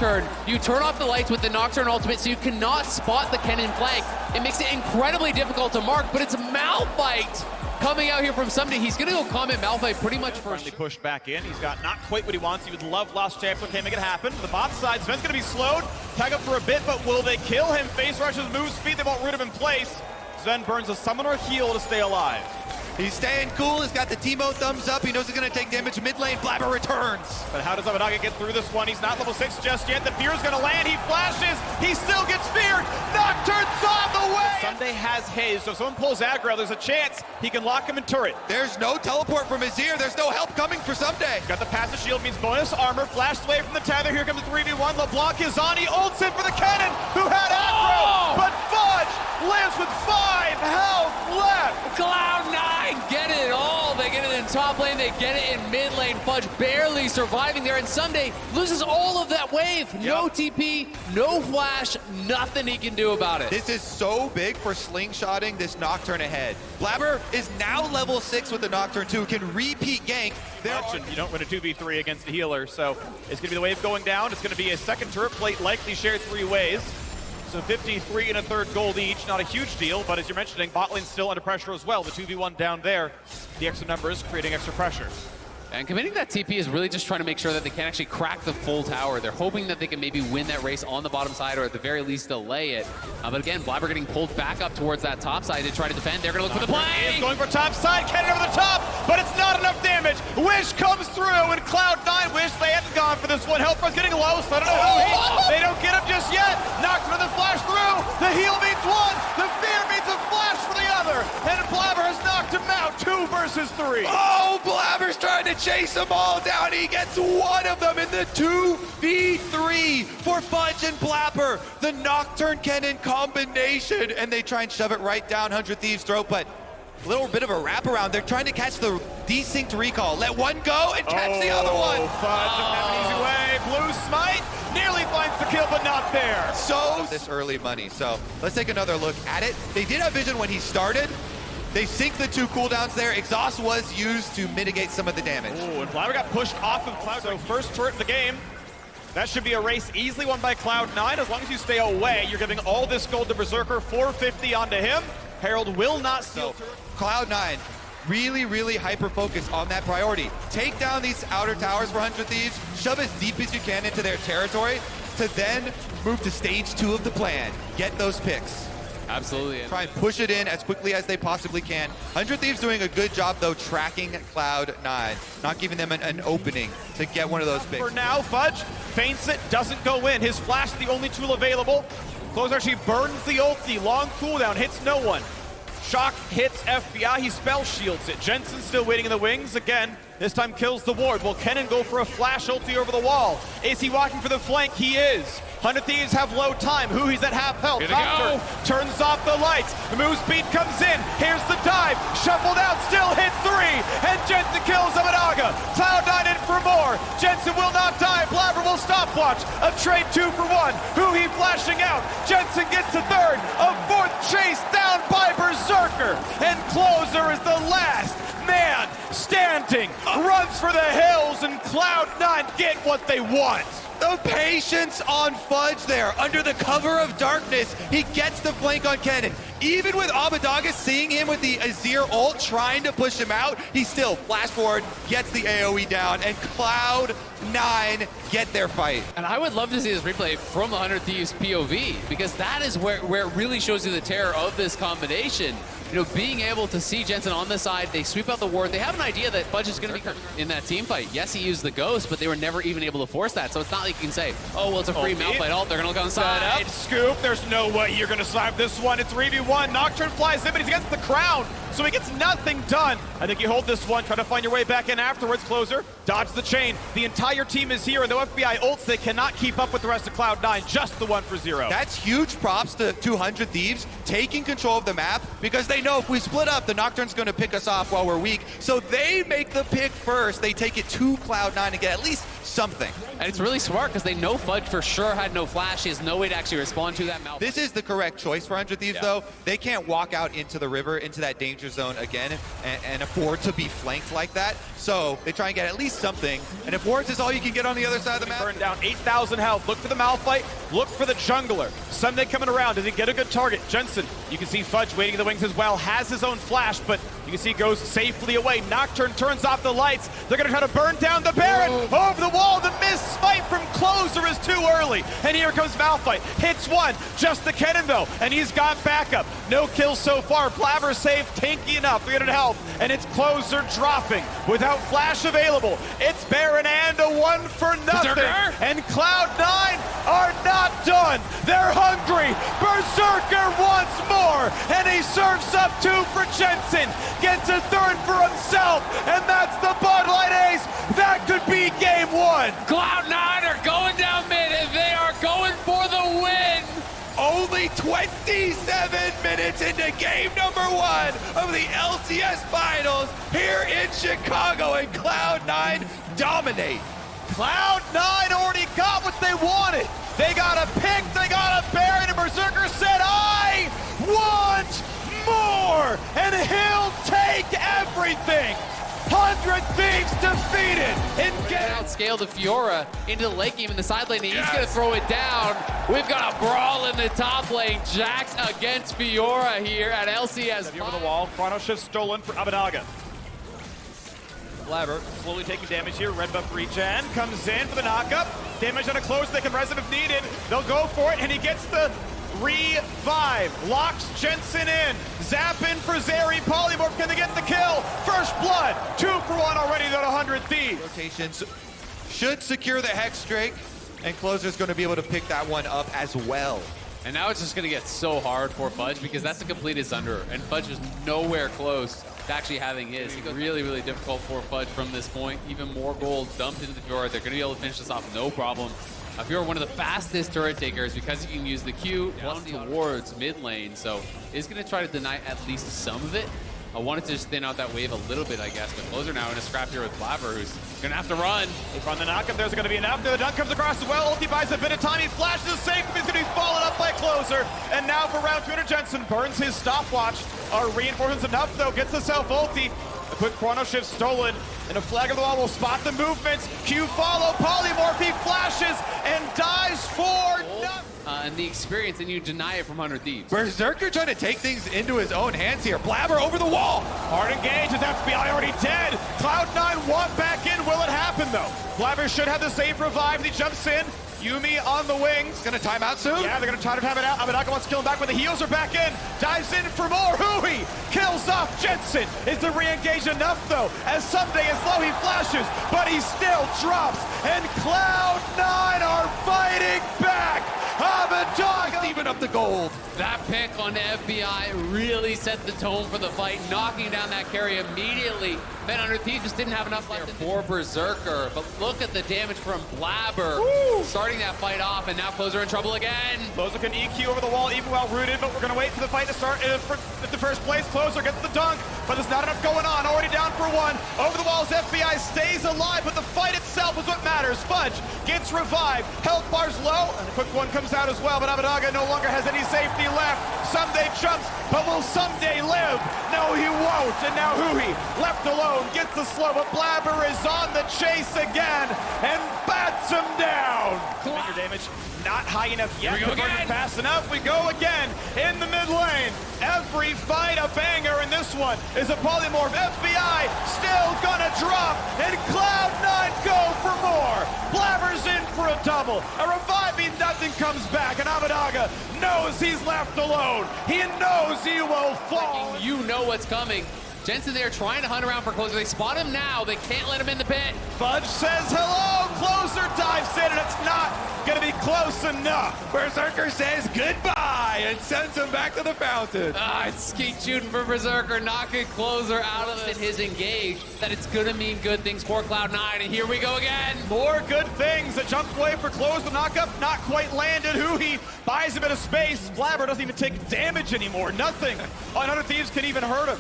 Nocturne. You turn off the lights with the Nocturne ultimate so you cannot spot the Kennen flank. It makes it incredibly difficult to mark, but it's Malphite coming out here from somebody. He's gonna go comment Malphite pretty much for Finally pushed back in. He's got not quite what he wants. He would love Lost Champion. Can't make it happen. The bot side, Sven's gonna be slowed. Tag up for a bit, but will they kill him? Face rushes, moves feet. They won't root him in place. Sven burns a summoner heal to stay alive. He's staying cool, he's got the Teemo thumbs up, he knows he's gonna take damage mid lane, Blabber returns. But how does Abadaga get through this one? He's not level 6 just yet, the fear's gonna land, he flashes, he still gets feared, Nocturne's on the way! Sunday has his, so if someone pulls aggro, there's a chance he can lock him in turret. There's no teleport from Azir, there's no help coming for Someday. Got the passive shield, means bonus armor, flashed away from the tether, here comes the 3v1, LeBlanc is on, he ults in for the Kennen, who had aggro, but Fudge lives with 5 health left! Cloud9 get it all. They get it in top lane, they get it in mid lane. Fudge barely surviving there, and Sunday loses all of that wave. No TP, no flash, nothing he can do about it. This is so big for slingshotting this Nocturne ahead. Blabber is now level 6 with the Nocturne 2, can repeat gank. You don't win a 2v3 against a healer, so it's gonna be the wave going down. It's gonna be a second turret plate, likely shared 3 ways. So 53 and a third gold each, not a huge deal, but as you're mentioning, bot lane's still under pressure as well. The 2v1 down there, the extra numbers creating extra pressure. And committing that TP is really just trying to make sure that they can actually crack the full tower. They're hoping that they can maybe win that race on the bottom side, or at the very least delay it. But again, Blabber getting pulled back up towards that top side to try to defend. They're gonna look for the play! Is going for top side, Kennen over the top, but it's not enough damage. Wish comes through, and Cloud9 wish they hadn't gone for this one. Helper's getting low, so I don't know who they don't get him just yet. Knocked another flash through. The heal means one, the fear means a flash for the other, and Blabber has knocked him out. 2 versus 3. Oh, Blabber's trying to chase them all down. He gets one of them in the 2v3 for Fudge and Blabber. The Nocturne Kennen combination, and they try and shove it right down 100 Thieves' throat, but a little bit of a wraparound. They're trying to catch the desynced recall. Let one go and catch the other one. Fudge doesn't have an easy way. Blue smite nearly finds the kill, but not there. So this early money. So let's take another look at it. They did have vision when he started. They sync the 2 cooldowns there. Exhaust was used to mitigate some of the damage. Ooh, and Blabber got pushed off of Cloud. So first turret of the game. That should be a race easily won by Cloud9. As long as you stay away, you're giving all this gold to Berserker. 450 onto him. Herald will not steal. So, Cloud9 really, really hyper-focused on that priority. Take down these outer towers for 100 Thieves, shove as deep as you can into their territory, to then move to stage 2 of the plan. Get those picks. Absolutely. Try and push it in as quickly as they possibly can. 100 Thieves doing a good job, though, tracking Cloud9, not giving them an opening to get one of those picks. For now, Fudge feints it, doesn't go in. His flash is the only tool available. Closer actually burns the ulti, long cooldown, hits no one. Shock hits FBI, he spell shields it. Jensen still waiting in the wings. Again, this time kills the ward. Will Kennen go for a flash ulti over the wall? Is he walking for the flank? He is. 100 Thieves have low time. He's at half health. Nocturne turns off the lights. The move speed comes in. Here's the dive. Shuffled out, still hits 3. And Jensen kills Abadaga. Cloud9 in for more. Jensen will not die. Blabber will stopwatch. A trade 2 for 1. He flashing out. Jensen gets the 3rd. A 4th chase down by Berserker. And Closer is the last man standing. Runs for the hills, and Cloud9 get what they want. The patience on Fudge there. Under the cover of darkness, he gets the flank on Kennen. Even with Abadaga seeing him with the Azir ult, trying to push him out, he still flash forward, gets the AoE down, and Cloud9 get their fight. And I would love to see this replay from the 100 Thieves POV, because that is where it really shows you the terror of this combination. You know, being able to see Jensen on the side, they sweep out the ward. They have an idea that Fudge is going to be in that team fight. Yes, he used the ghost, but they were never even able to force that. So it's not like you can say, oh, well, it's a free Malphite ult. They're going to look on the side. Scoop. There's no way you're going to survive this one. It's 3v1. Nocturne flies in, but he's against the crown, so he gets nothing done. I think you hold this one. Try to find your way back in afterwards. Closer. Dodge the chain. The entire team is here, and the FBI ults, they cannot keep up with the rest of Cloud9. Just the 1 for 0. That's huge props to 200 Thieves taking control of the map, because they know if we split up, the Nocturne's going to pick us off while we're weak. So they make the pick first. They take it to Cloud9 and get at least something. And it's really smart because they know Fudge for sure had no flash. He has no way to actually respond to that Malphite. This is the correct choice for 100 Thieves, though. They can't walk out into the river, into that danger zone again, and afford to be flanked like that. So they try and get at least something. And if wards is all you can get on the other side of the map. Burn down 8,000 health. Look for the Malphite. Look for the jungler. Sunday coming around. Does he get a good target? Jensen, you can see Fudge waiting in the wings as well. Has his own flash, but you can see goes safely away. Nocturne turns off the lights. They're going to try to burn down the Baron. Over the wall. The miss smite from Closer is too early. And here comes Malphite. Hits one. Just the cannon, though. And he's got backup. No kills so far. Blabber saved. Tanky enough. 300 health. And it's Closer dropping without flash available. It's Baron and a 1 for nothing. Berserker. And Cloud9 are not done. They're hungry. Berserker once more. And he serves up 2 for Jensen. Gets a 3rd for himself. And that's the Bud Light ace. That could be game 1. Cloud9 are going down mid and they are going for the win. Only 27 minutes into game number 1 of the LCS Finals here in Chicago, and Cloud9 dominate. Cloud9 already got what they wanted. They got a pick, they got a Baron, and Berserker said, I want more, and he'll take everything. 100 Thieves defeated and get Outscale the Fiora into the late game in the side lane. He's going to throw it down. We've got a brawl in the top lane. Jax against Fiora here at LCS. over the wall. Chrono Shift stolen for Abadaga. Blabber slowly taking damage here. Red buff regen comes in for the knockup. Damage on a close. They can res him if needed. They'll go for it, and he gets the revive. Locks Jensen in. Zap in for Zeri. Polymorph, can they get the kill? First blood. 2 for 1 already at 100 Thieves. Rotations should secure the Hex Drake, and Closer's going to be able to pick that one up as well. And now it's just going to get so hard for Fudge because that's a completed Sunder, and Fudge is nowhere close to actually having his. It's really, really difficult for Fudge from this point. Even more gold dumped into the Fiora. They're going to be able to finish this off no problem. If you're one of the fastest turret takers because you can use the Q plus towards mid lane, so it's going to try to deny at least some of it. I wanted to just thin out that wave a little bit, I guess, but Closer now in a scrap here with Blabber, who's going to have to run. They run the knockup, there's going to be enough. The dunk comes across as well. Ulti buys a bit of time. He flashes safe. He's going to be followed up by Closer. And now for round 200, Jensen burns his stopwatch. Our reinforcements enough, though. Gets the self-ulti. A quick chrono shift stolen. And a flag of the wall will spot the movements. Q follow. Polymorph. He flashes and dies for nothing. And the experience, and you deny it from 100 Thieves. Berserker trying to take things into his own hands here. Blabber over the wall. Hard engage. His FBI already dead. Cloud9 want back in. Will it happen, though? Blabber should have the safe revive. He jumps in. Yumi on the wings. Gonna time out soon? Yeah, they're gonna try to time it out. Abadaga wants to kill him back, but the heals are back in. Dives in for more. Hui kills off Jensen. Is the re-engage enough, though? As Someday is low, he flashes, but he still drops. And Cloud9 are fighting back. Abadaga even up the gold. That pick on the FBI really set the tone for the fight, knocking down that carry immediately. Then 100 Thieves just didn't have enough left for Berserker, but look at the damage from Blabber. Woo! Starting that fight off, and now Closer in trouble again. Closer can EQ over the wall even while rooted, but we're going to wait for the fight to start at the first place. Closer gets the dunk, but there's not enough going on. Already down for 1. Over the walls, FBI stays alive, but the fight itself is what matters. Fudge gets revived. Health bar's low, and a quick one comes out as well, but Abadaga no longer has any safety left. Someday jumps, but will Someday live? No, he won't. And now Hui, left alone, gets the slow, but Blabber is on the chase again and bats him down. Finger damage not high enough yet. Here we go again. Fast enough. We go again in the mid lane. Every fight a banger, and this one is a polymorph. FBI still gonna drop, and Cloud9 go for more. Blabber's in for a double. A reviving nothing comes back, and Abadaga knows he's left alone. He knows he will fall. You know what's coming. Jensen there trying to hunt around for Closer. They spot him now. They can't let him in the pit. Fudge says hello. Closer dives in, and it's not going to be close enough. Berserker says goodbye and sends him back to the fountain. It's skeet shooting for Berserker, knocking Closer out of his engage. That it's going to mean good things for Cloud9, and here we go again. More good things. A jump away for Close. The knockup not quite landed. Hui buys a bit of space. Blabber doesn't even take damage anymore. Nothing. 100 Thieves can even hurt him.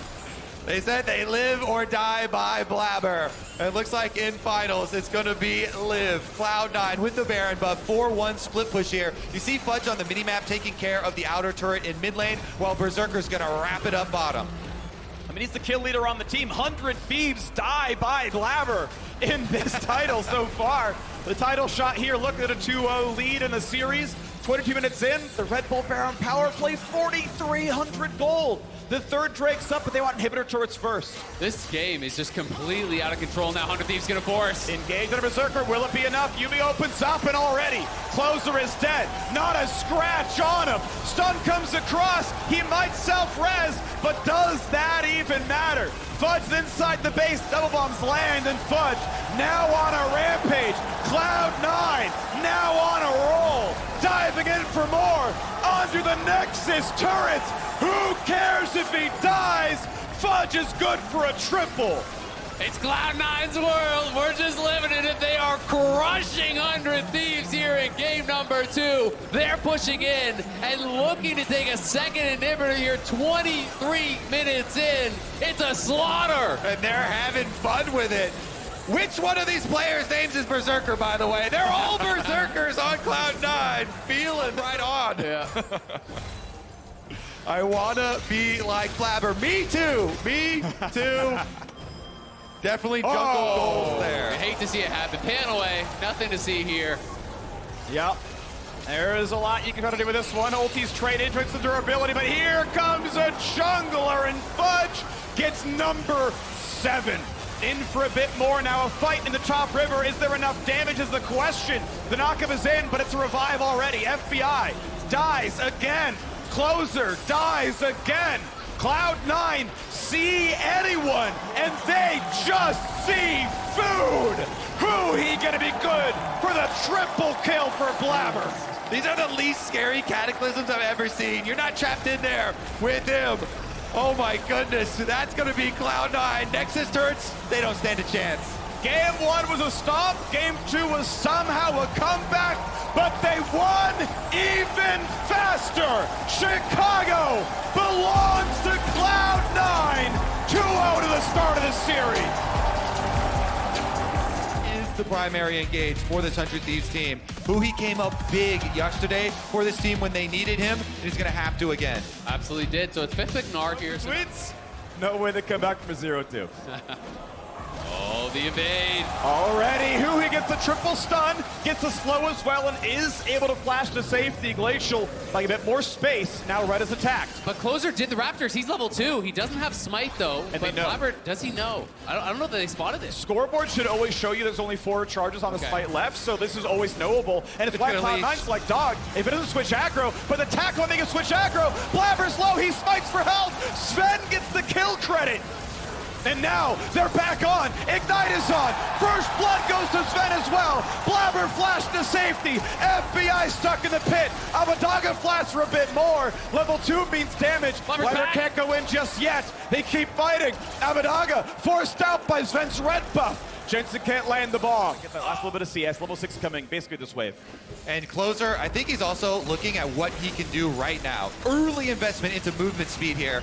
They said they live or die by Blabber. It looks like in finals, it's going to be live. Cloud9 with the Baron buff, 4-1 split push here. You see Fudge on the minimap taking care of the outer turret in mid lane, while Berserker's going to wrap it up bottom. I mean, he's the kill leader on the team. 100 Thieves die by Blabber in this title so far. The title shot here, look at a 2-0 lead in the series. 22 minutes in, the Red Bull Baron power play, 4,300 gold. The third Drake's up, but they want inhibitor turrets first. This game is just completely out of control now. 100 Thieves gonna force. Engage on a Berserker, will it be enough? Yubi opens up and already, Closer is dead. Not a scratch on him. Stun comes across, he might self-res, but does that even matter? Fudge inside the base, double bombs land, and Fudge now on a rampage. Cloud9 now on a roll, diving in for more, onto the Nexus turrets. Who cares if he dies? Fudge is good for a triple. It's Cloud9's world. We're just living in it. They are crushing 100 Thieves here in game number 2. They're pushing in and looking to take a second inhibitor here 23 minutes in. It's a slaughter. And they're having fun with it. Which one of these players' names is Berserker, by the way? They're all Berserkers on Cloud9. Feeling right on. Yeah. I wanna be like Blabber. Me too. Me too. Definitely jungle goals I there. hate to see it happen. Pan away. Nothing to see here. Yep. There is a lot you can try to do with this one. Ulti's traded, drinks the durability, but here comes a jungler, and Fudge gets number 7. In for a bit more now. A fight in the top river. Is there enough damage is the question. The knockup is in, but it's a revive already. FBI dies again. Closer dies again. Cloud9 see anyone, and they just see food. Who he gonna be good for the triple kill for Blabber? These are the least scary cataclysms I've ever seen. You're not trapped in there with him. Oh my goodness, that's gonna be Cloud9. Nexus turrets, they don't stand a chance. Game 1 was a stop, game 2 was somehow a comeback, but they won even faster. Chicago belongs to Cloud9, 2-0 to the start of the series. Is the primary engage for this 100 Thieves team, who he came up big yesterday for this team when they needed him, and he's gonna have to again. Absolutely did. So it's fifth pick Gnar here. So Wins. No way to come back from a 0-2. oh, the evade. Already, who he gets the triple stun, gets the slow as well, and is able to flash to safety. Glacial, like a bit more space. Now Red is attacked. But Closer did the Raptors. He's level 2. He doesn't have Smite, though. And but they know. Blabber, does he know? I don't know that they spotted this. Scoreboard should always show you there's only 4 charges on the Smite left, so this is always knowable. And it's why Cloud9's like, dog, if it doesn't switch aggro, but the tackle, they can switch aggro. Blabber's low, he smites for health. Sven gets the kill credit. And now they're back on. Ignite is on. First blood goes to Sven as well. Blabber flashed to safety. FBI stuck in the pit. Abadaga flashed for a bit more. Level 2 means damage. Blabber can't go in just yet. They keep fighting. Abadaga forced out by Sven's red buff. Jensen can't land the bomb. Get that last little bit of CS. Level 6 coming basically this wave. And Closer, I think he's also looking at what he can do right now. Early investment into movement speed here.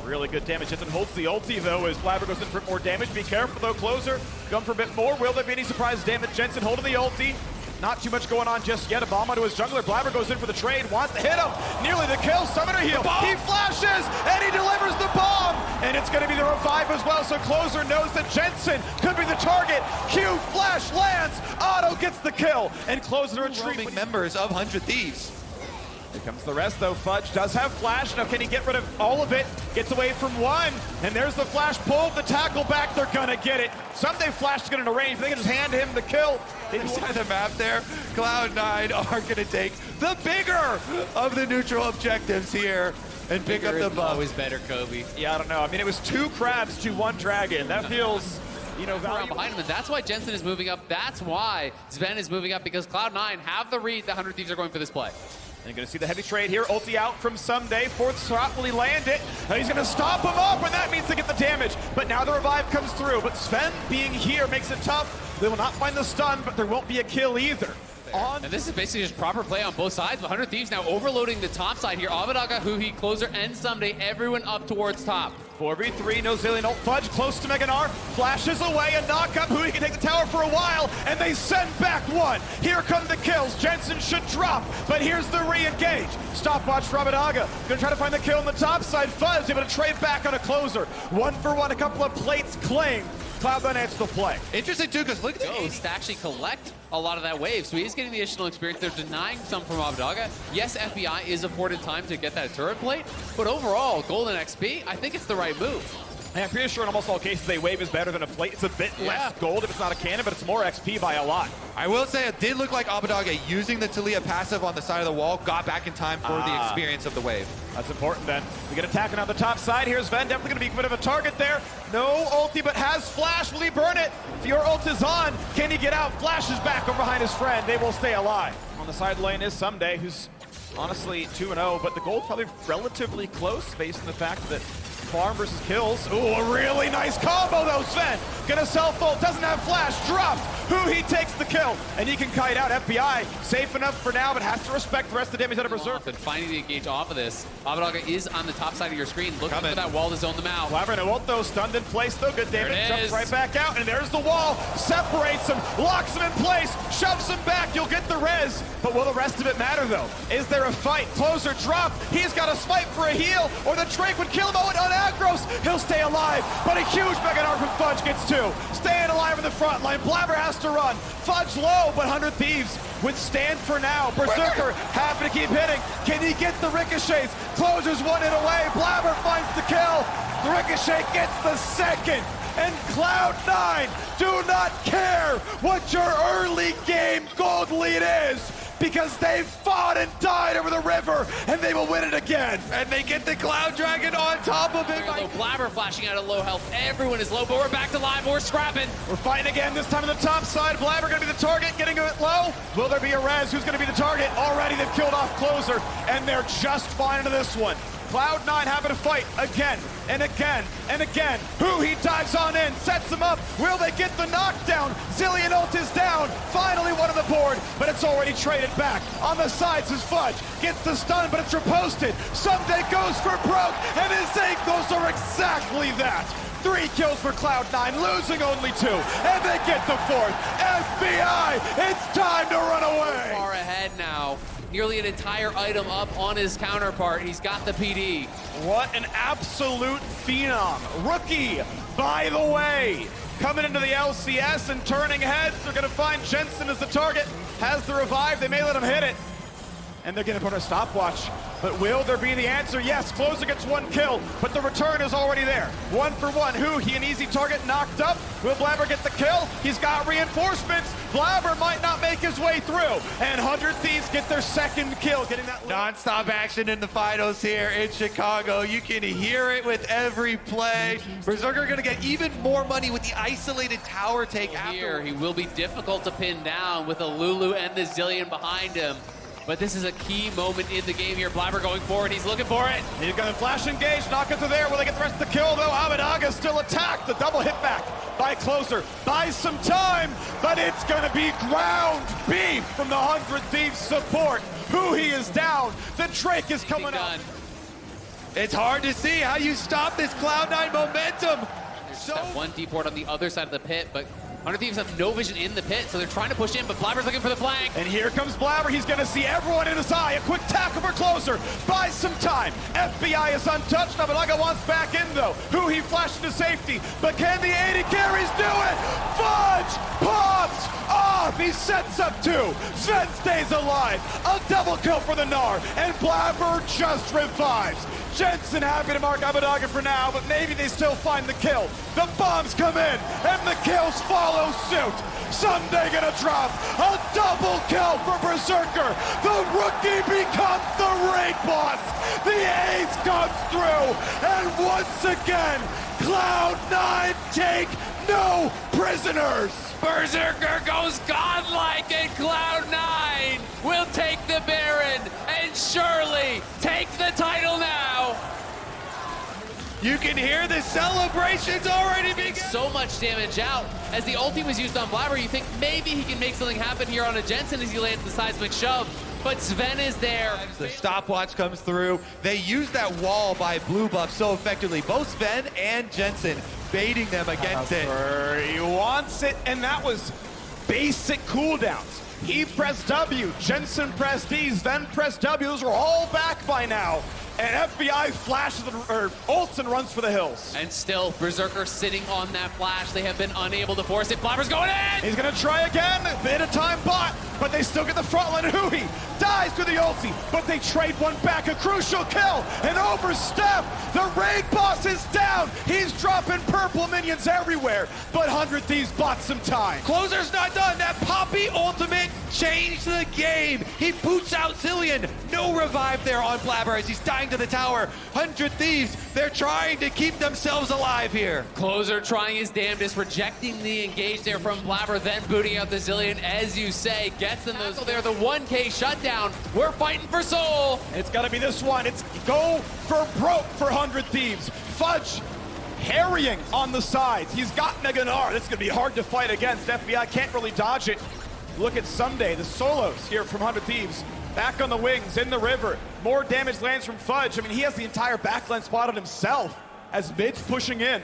Really good damage. Jensen holds the ulti, though, as Blabber goes in for more damage. Be careful, though. Closer going for a bit more. Will there be any surprise damage? Jensen holding the ulti. Not too much going on just yet. A bomb onto his jungler. Blabber goes in for the trade. Wants to hit him. Nearly the kill. Summoner heal. He flashes, and he delivers the bomb. And it's going to be the revive as well, so Closer knows that Jensen could be the target. Q flash lands. Otto gets the kill. And Closer retreating. Members of 100 Thieves. Here comes the rest, though. Fudge does have flash. Now, can he get rid of all of it? Gets away from one. And there's the flash pull. The tackle back. They're going to get it. Someday Flash is going to range. They can just hand him the kill. Inside the map there, Cloud9 are going to take the bigger of the neutral objectives here and pick up the buff. Always better, Kobe. Yeah, I don't know. I mean, it was 2 crabs to 1 dragon. That feels, you know, valuable. Behind him, and that's why Jensen is moving up. That's why Sven is moving up, because Cloud9 have the read. The 100 Thieves are going for this play. And you're going to see the heavy trade here. Ulti out from Someday. 4th shot, will he land it? And he's going to stop him up, and that means to get the damage. But now the revive comes through. But Sven being here makes it tough. They will not find the stun, but there won't be a kill either. on. And this is basically just proper play on both sides. 100 Thieves now overloading the top side here. Abadaga, Huhi, Closer, and Someday, everyone up towards top. 4v3, no Zillion ult. Fudge close to Meganar, flashes away, a knock-up. Huhi can take the tower for a while, and they send back one. Here come the kills. Jensen should drop, but here's the re-engage. Stopwatch for Abadaga. Gonna try to find the kill on the top side. Fudge able to trade back on a Closer. 1 for 1, a couple of plates claimed. Cloud9 answers the play. Interesting too, because look at the Ghost to actually collect a lot of that wave, so he's getting the additional experience. They're denying some from Abadaga. Yes, FBI is afforded time to get that turret plate, but overall, Golden XP, I think it's the right move. I'm pretty sure in almost all cases a wave is better than a plate. It's a bit less gold if it's not a cannon, but it's more XP by a lot. I will say it did look like Abadaga using the Talia passive on the side of the wall got back in time for the experience of the wave. That's important then. We get attacking on the top side. Here's Ven, definitely going to be a bit of a target there. No ulti, but has flash. Will he burn it? If your ult is on, can he get out? Flashes back over behind his friend. They will stay alive. On the side lane is Someday, who's honestly 2-0, but the gold probably relatively close based on the fact that farm versus kills. Ooh, a really nice combo though, Sven. Gonna self-ult, doesn't have flash, dropped. He takes the kill, and he can kite out. FBI safe enough for now, but has to respect the rest of the damage out of Berserk. And finding the engage off of this. Abadaga is on the top side of your screen, looking for that wall to zone them out. Blabber no ult though, stunned in place though. Good damage, jumps is. right back out, and there's the wall. Separates him, locks him in place, shoves him back. You'll get the res, but will the rest of it matter though? Is there a fight? Closer drop. He's got a smite for a heal, or the Drake would kill him on Agros. He'll stay alive, but a huge Meganar from Fudge gets 2. Staying alive in the front line. Blabber has to run. Fudge low, but 100 Thieves withstand for now. Berserker happy to keep hitting. Can he get the ricochets? Closer's 1 hit away. Blabber finds the kill. The ricochet gets the second. And Cloud9 do not care what your early game gold lead is, because they've fought and died over the river, and they will win it again. And they get the Cloud Dragon on top of it. Blabber flashing out of low health. Everyone is low, but we're back to live. We're scrapping. We're fighting again, this time on the top side. Blabber gonna be the target, getting it low. Will there be a res? Who's gonna be the target? Already they've killed off Closer, and they're just fine into this one. Cloud9 having to fight again and again and again. He dives on in, sets him up. Will they get the knockdown? Zillion ult is down. Finally one on the board, but it's already traded back. On the sides is Fudge. Gets the stun, but it's riposted. Someday goes for broke, and his ankles are exactly that. 3 kills for Cloud9, losing only 2, and they get the 4th. FBI, it's time to run away. Far ahead now. Nearly an entire item up on his counterpart. He's got the PD. What an absolute phenom. Rookie, by the way. Coming into the LCS and turning heads. They're going to find Jensen as the target. Has the revive. They may let him hit it. And they're going to put a stopwatch. But will there be the answer? Yes, Closer gets 1 kill, but the return is already there. 1 for 1. He an easy target, knocked up. Will Blabber get the kill? He's got reinforcements. Blabber might not make his way through. And 100 Thieves get their 2nd kill, getting that Non-stop action in the finals here in Chicago. You can hear it with every play. Berserker gonna get even more money with the isolated tower take after. Here, he will be difficult to pin down with a Lulu and the Zillion behind him. But this is a key moment in the game here. Blabber going forward, he's looking for it. He's gonna flash engage, knock it to there. Will they get the rest of the kill though? Abadaga still attacked. The double hit back by Closer. Buys some time, but it's gonna be ground beef from the 100 Thieves support. He is down. The Drake is coming up. It's hard to see how you stop this Cloud9 momentum. There's that 1 D-port on the other side of the pit, but 100 Thieves have no vision in the pit, so they're trying to push in, but Blabber's looking for the flank. And here comes Blabber. He's going to see everyone in his eye. A quick tackle for Closer. Buys some time. FBI is untouched. Abadaga wants back in, though. He flashed to safety, but can the 80 carries do it? Fudge pops off. He sets up 2. Sven stays alive. A double kill for the Gnar, and Blabber just revives. Jensen happy to mark Abadaga for now, but maybe they still find the kill. The bombs come in, and the kills follow suit. Someday gonna drop a double kill for Berserker. The rookie becomes the raid boss. The ace comes through, and once again, Cloud9 take no prisoners. Berserker goes godlike, and Cloud9 will take the Baron and surely take the title now. You can hear the celebrations already begin. So much damage out. As the ulti was used on Blabber, you think maybe he can make something happen here on a Jensen as he lands the seismic shove. But Sven is there. The stopwatch comes through. They use that wall by Blue Buff so effectively. Both Sven and Jensen baiting them against it. He wants it, and that was basic cooldowns. He pressed W, Jensen pressed E, Sven pressed W. Those are all back by now. And FBI flashes or ults and runs for the hills. And still, Berserker sitting on that flash. They have been unable to force it. Blabber's going in! He's gonna try again, bit of time bot, but they still get the front line. Hui dies to the ulti, but they trade one back, a crucial kill, an overstep. The raid boss is down. He's dropping purple minions everywhere, but 100 Thieves bought some time. Closer's not done. That Poppy ultimate changed the game. He boots out Zillion. No revive there on Blabber as he's dying to the tower. 100 Thieves, they're trying to keep themselves alive here. Closer trying his damnedest, rejecting the engage there from Blabber, then booting out the Zillion, as you say, gets them those. They're the 1K shutdown. We're fighting for soul. It's gotta be this one. It's go for broke for 100 Thieves. Fudge harrying on the sides. He's got Mega Gnar. That's gonna be hard to fight against. FBI can't really dodge it. Look at Someday, the solos here from 100 Thieves. Back on the wings, in the river. More damage lands from Fudge. I mean, he has the entire backline spotted himself as mid's pushing in.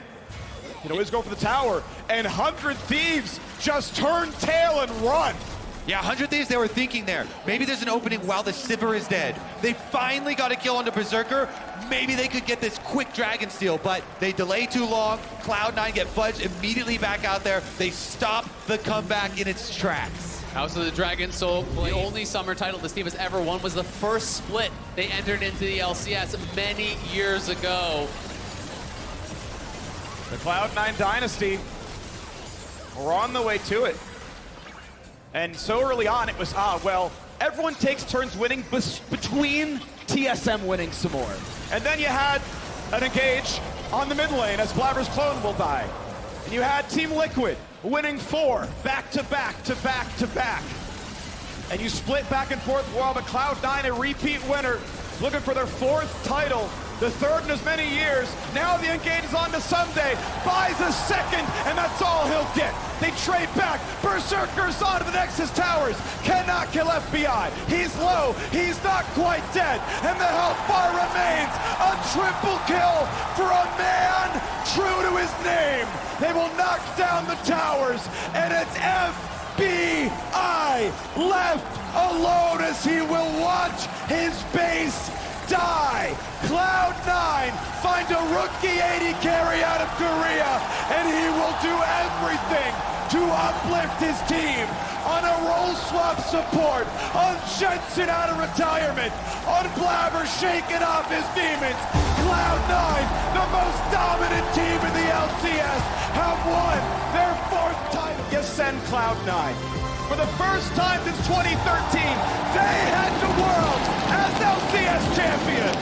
Can always go for the tower. And 100 Thieves just turn tail and run. Yeah, 100 Thieves, they were thinking there. Maybe there's an opening while the Sivir is dead. They finally got a kill on the Berserker. Maybe they could get this quick Dragon Steal, but they delay too long. Cloud9 get Fudge immediately back out there. They stop the comeback in its tracks. House of the Dragon Soul, the only summer title this team has ever won, was the first split they entered into the LCS many years ago. The Cloud9 dynasty, we're on the way to it. And so early on, it was, well, everyone takes turns winning between TSM winning some more. And then you had an engage on the mid lane as Blabber's clone will die. And you had Team Liquid winning 4 back to back to back to back. And you split back and forth while the Cloud9, a repeat winner, looking for their 4th title, the 3rd in as many years. Now the engage is on to Someday, buys a 2nd, and that's all he'll get. They trade back, Berserker's on to the Nexus towers, cannot kill FBI. He's low, he's not quite dead, and the health bar remains. A triple kill for a man true to his name. They will knock down the towers, and it's FBI left alone as he will watch his base die. Cloud9 find a rookie 80 carry out of Korea, and he will do everything to uplift his team. On a role swap support, on Jensen out of retirement, on Blabber shaking off his demons. Cloud9, the most dominant team in the LCS, have won their 4th title. You send Cloud9. For the first time since 2013, they head to Worlds as LCS champions.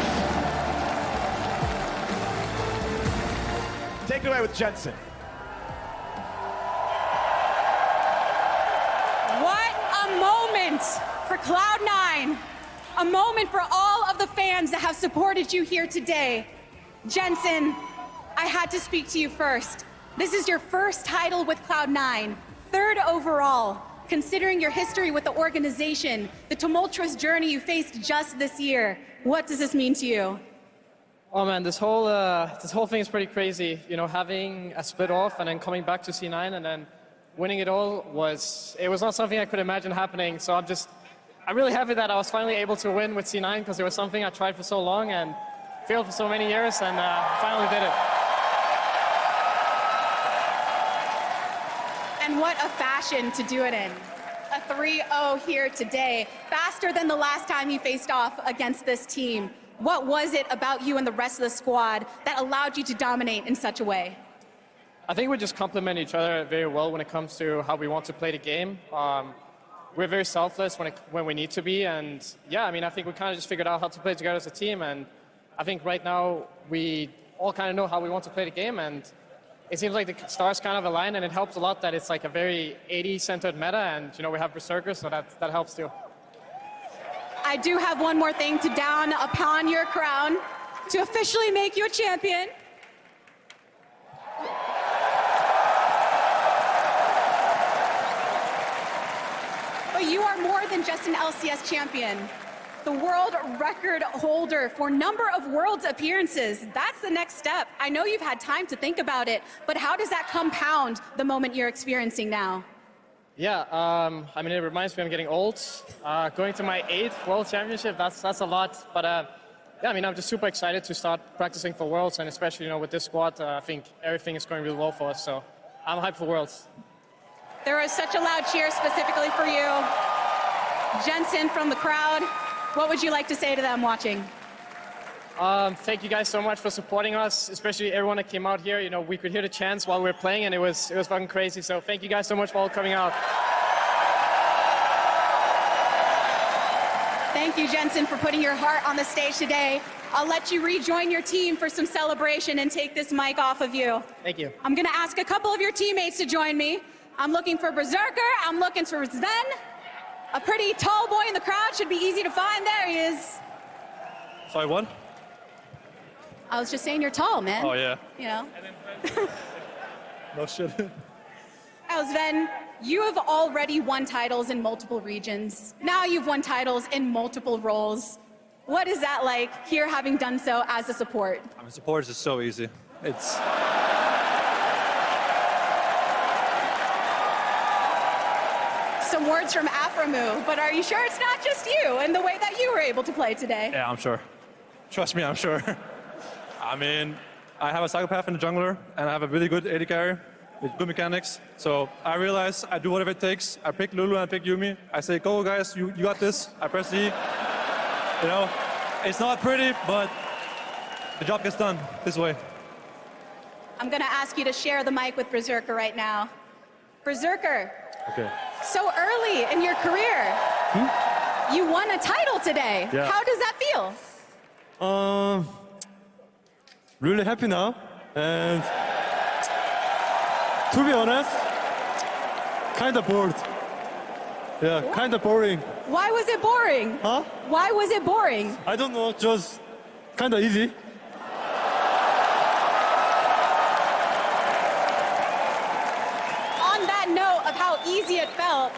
Take it away with Jensen. What a moment for Cloud9. A moment for all of the fans that have supported you here today. Jensen, I had to speak to you first. This is your 1st title with Cloud9, 3rd overall. Considering your history with the organization, the tumultuous journey you faced just this year, what does this mean to you? Oh man, this whole thing is pretty crazy. You know, having a split off and then coming back to C9 and then winning it all was not something I could imagine happening. So I'm really happy that I was finally able to win with C9 because it was something I tried for so long and failed for so many years and finally did it. And what a fashion to do it in. A 3-0 here today, faster than the last time you faced off against this team. What was it about you and the rest of the squad that allowed you to dominate in such a way? I think we just complement each other very well when it comes to how we want to play the game. We're very selfless when we need to be, and yeah, I mean, I think we kind of just figured out how to play together as a team, and I think right now we all kind of know how we want to play the game, and it seems like the stars kind of align, and it helps a lot that it's like a very 80-centered meta, and you know we have Berserker, so that helps too. I do have one more thing to down upon your crown to officially make you a champion. you are more than just an LCS champion. The world record holder for number of Worlds appearances. That's the next step. I know you've had time to think about it, but how does that compound the moment you're experiencing now? Yeah, I mean, it reminds me I'm getting old. Going to my 8th World Championship, that's a lot. But yeah, I mean, I'm just super excited to start practicing for Worlds, and especially, with this squad, I think everything is going really well for us. So I'm hyped for Worlds. There was such a loud cheer specifically for you. Jensen from the crowd, what would you like to say to them watching? Thank you guys so much for supporting us, especially everyone that came out here. We could hear the chants while we were playing, and it was fucking crazy. So thank you guys so much for all coming out. Thank you, Jensen, for putting your heart on the stage today. I'll let you rejoin your team for some celebration and take this mic off of you. Thank you. I'm gonna ask a couple of your teammates to join me. I'm looking for Berserker, I'm looking for Sven. A pretty tall boy in the crowd, should be easy to find. There he is. Sorry, what? I was just saying you're tall, man. Oh, yeah. No shit. Oh, Sven, you have already won titles in multiple regions. Now you've won titles in multiple roles. What is that like here, having done so as a support? I mean, support is just so easy. It's... Some words from Aframu, but are you sure it's not just you and the way that you were able to play today? Yeah, I'm sure. Trust me, I'm sure. I mean, I have a psychopath and a jungler, and I have a really good AD carry with good mechanics. So I realize I do whatever it takes. I pick Lulu and I pick Yumi. I say, go guys, you got this. I press E. It's not pretty, but the job gets done this way. I'm gonna ask you to share the mic with Berserker right now. Berserker. Okay. So early in your career, you won a title today. Yeah. How does that feel? Really happy now, and to be honest, kind of bored. Yeah, kind of boring. Why was it boring? Huh? Why was it boring? I don't know, just kind of easy. On that note of how easy it felt,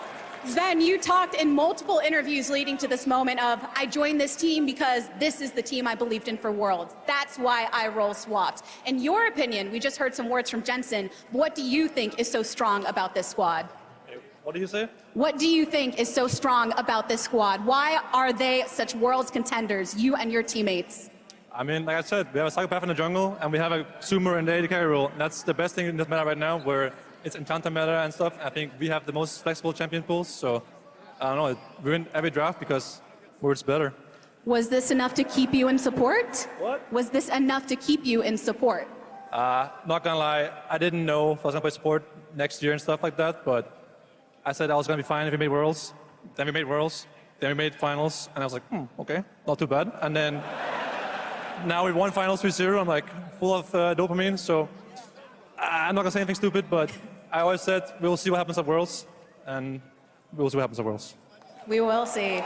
Sven, you talked in multiple interviews leading to this moment of, I joined this team because this is the team I believed in for Worlds. That's why I role swapped. In your opinion, we just heard some words from Jensen. What do you think is so strong about this squad? What do you say? What do you think is so strong about this squad? Why are they such Worlds contenders, you and your teammates? I mean, like I said, we have a psychopath in the jungle, and we have a Sumer in the AD carry role. And that's the best thing in this meta right now, where it's encounter meta and stuff. I think we have the most flexible champion pools, so I don't know, we win every draft because we're better. Was this enough to keep you in support? What? Was this enough to keep you in support? Not gonna lie, I didn't know if I was gonna play support next year and stuff like that, but I said I was gonna be fine if we made Worlds. Then we made Worlds, then we made Finals, and I was like, okay, not too bad. And then now we won Finals 3-0, I'm like full of dopamine, so I'm not gonna say anything stupid, but I always said we'll see what happens at Worlds, and we'll see what happens at Worlds. We will see.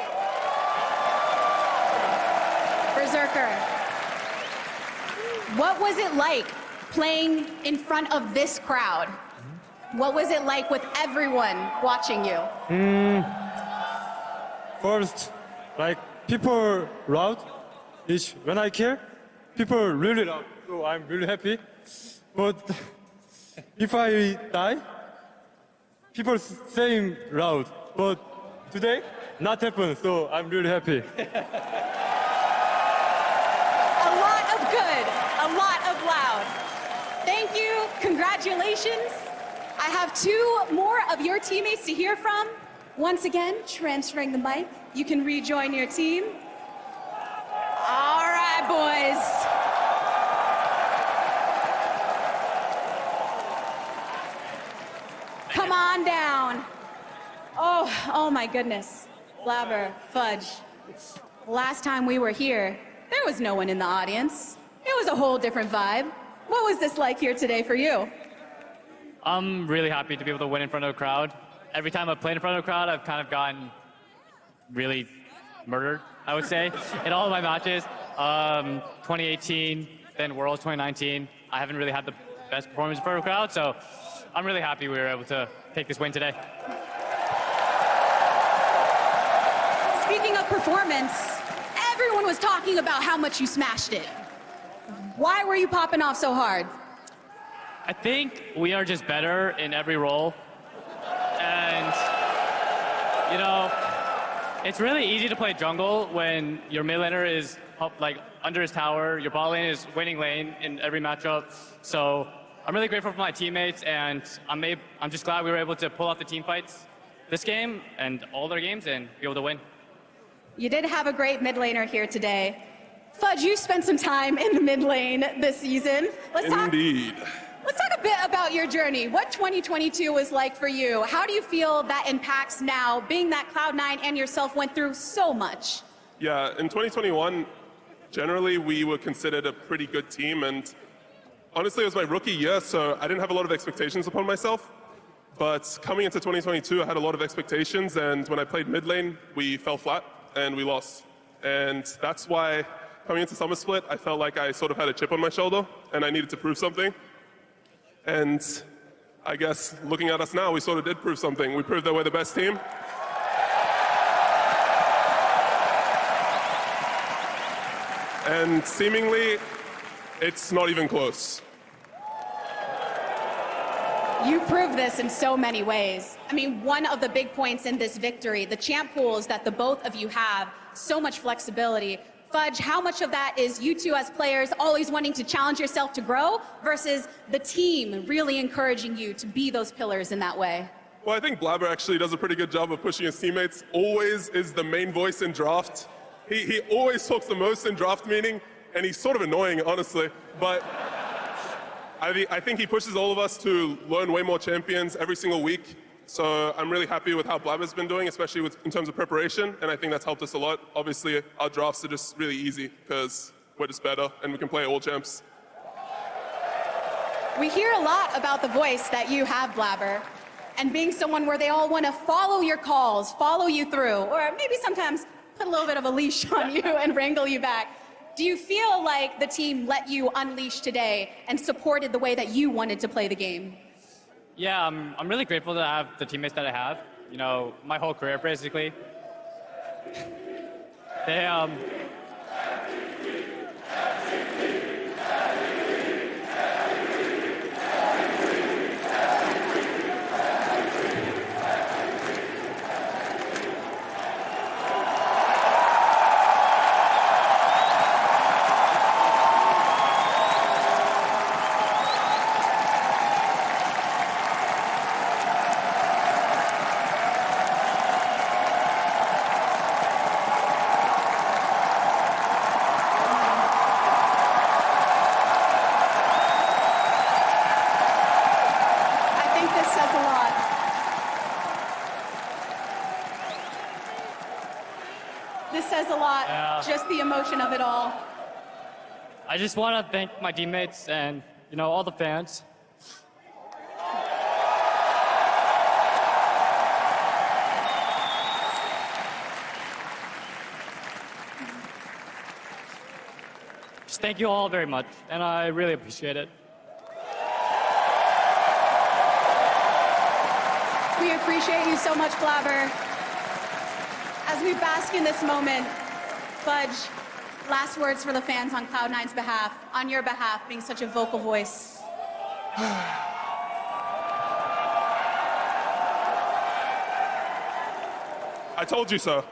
Berserker, what was it like playing in front of this crowd? What was it like with everyone watching you? First, like people loud, which when I care, people really loud, so I'm really happy. But if I die, people saying loud. But today, not happen, so I'm really happy. A lot of good, a lot of loud. Thank you, congratulations. I have two more of your teammates to hear from. Once again, transferring the mic. You can rejoin your team. All right, boys. Come on down. Oh my goodness. Blabber, Fudge. Last time we were here, there was no one in the audience. It was a whole different vibe. What was this like here today for you? I'm really happy to be able to win in front of a crowd. Every time I've played in front of a crowd, I've kind of gotten really murdered, I would say, in all of my matches. 2018, then Worlds 2019. I haven't really had the best performance in front of a crowd, so I'm really happy we were able to take this win today. Speaking of performance, everyone was talking about how much you smashed it. Why were you popping off so hard? I think we are just better in every role. And, you know, it's really easy to play jungle when your mid laner is up, like under his tower, your bot lane is winning lane in every matchup. So I'm really grateful for my teammates, and I'm just glad we were able to pull off the team fights this game and all their games and be able to win. You did have a great mid laner here today. Fudge, you spent some time in the mid lane this season. Indeed. Let's talk a bit about your journey. What 2022 was like for you? How do you feel that impacts now, being that Cloud9 and yourself went through so much? Yeah, in 2021, generally we were considered a pretty good team, and honestly it was my rookie year, so I didn't have a lot of expectations upon myself. But coming into 2022, I had a lot of expectations, and when I played mid lane, we fell flat and we lost. And that's why coming into Summer Split, I felt like I sort of had a chip on my shoulder and I needed to prove something. And I guess looking at us now, we sort of did prove something. We proved that we're the best team. And seemingly, it's not even close. You proved this in so many ways. I mean, one of the big points in this victory, the champ pools that the both of you have, so much flexibility. Fudge, how much of that is you two as players always wanting to challenge yourself to grow versus the team really encouraging you to be those pillars in that way? Well, I think Blabber actually does a pretty good job of pushing his teammates, always is the main voice in draft. He always talks the most in draft meeting, and he's sort of annoying, honestly. But I think he pushes all of us to learn way more champions every single week. So I'm really happy with how Blabber's been doing, especially in terms of preparation, and I think that's helped us a lot. Obviously, our drafts are just really easy because we're just better and we can play all champs. We hear a lot about the voice that you have, Blabber, and being someone where they all want to follow your calls, follow you through, or maybe sometimes put a little bit of a leash on you and wrangle you back. Do you feel like the team let you unleash today and supported the way that you wanted to play the game? Yeah, I'm really grateful to have the teammates that I have. You know, my whole career basically. They This says a lot, just the emotion of it all. I just want to thank my teammates and, you know, all the fans. Just thank you all very much, and I really appreciate it. We appreciate you so much, Blabber. As we bask in this moment, Fudge, last words for the fans on Cloud9's behalf, on your behalf, being such a vocal voice. I told you so.